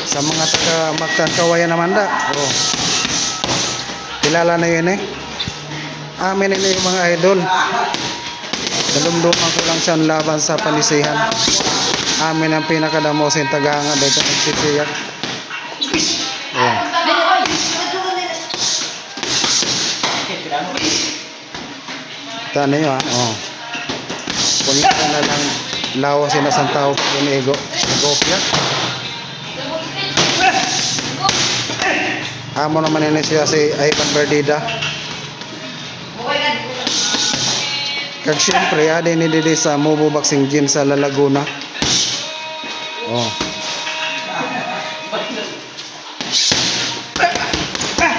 Sa mga taga Mactan Kawayan naman da. Kilala na yun eh. Amin ini yung mga idol. Dalumduman ko lang siya laban sa panisihan. Amin ang pinakadamo sa tagahanga dito nagsisiyak. Tano yun kunya na lang lawas na sang tao kung ego gopya. Amo naman ini siya si Ivan Berdida. Kag siyempre adi ni didi sa Mubo Boxing Gym sa La Laguna.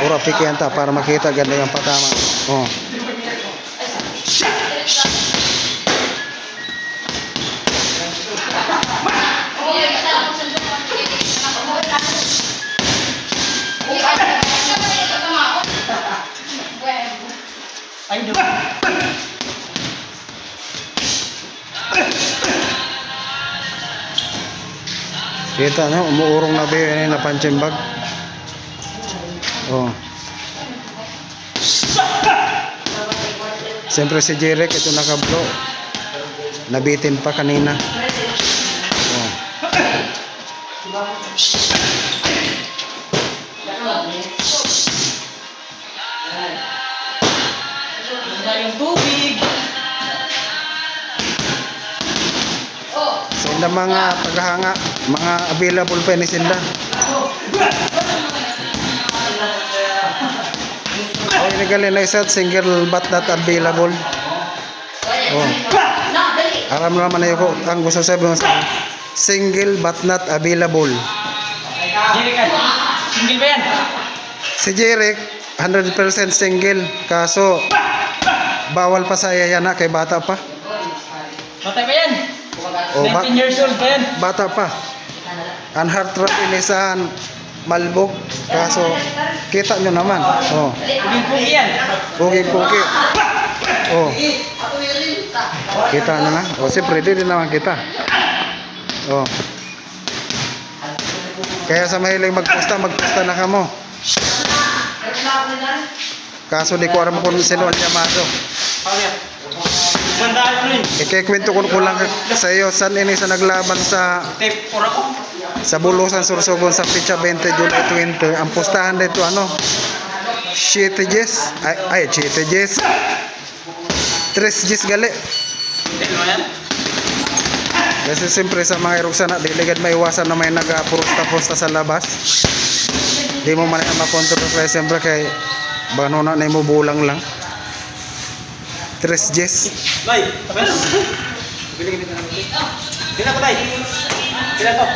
Ora pikihan ta para makita ganda yung patama. Kita na, umuurong na ba yun na punching bag? Siyempre si Jeric, ito nakablo. Nabitin pa kanina. Yung tubig. Sila mga paghanga, mga available pa ni sila. Ini gali na isa single but not available. Aram naman na ko ang gusto sabihin sa single but not available. Single ba yan? Si Jeric 100% single kaso bawal pa sa yayana kay bata pa. Bata pa yan? 19 years old pa yan? Bata pa. Ang heart rate inisan malbog kaso kita nyo naman. Puging-pugi yan? Pugi-pugi. Kita nyo na. Siyempre di din naman kita. Kaya sa mahilig magpusta na kamo. Kaso di ko alam kung sino ang llamado. Ikikwento ko lang sa iyo saan ini sa naglaban sa Bulusan Sorsogon sa Picha 20 July 20. Ang pustahan dito 7 Gs 7 Gs 3 Gs gali. Kasi siyempre sa mga iruksana diligad maiwasan na may nagapurusta-purusta sa labas. Di mo man makontrol kaya siyempre kay banona na mo bulang lang. 3 Gs. Bay, tapos. Bili kita ng. Dila ko tay. Dila to.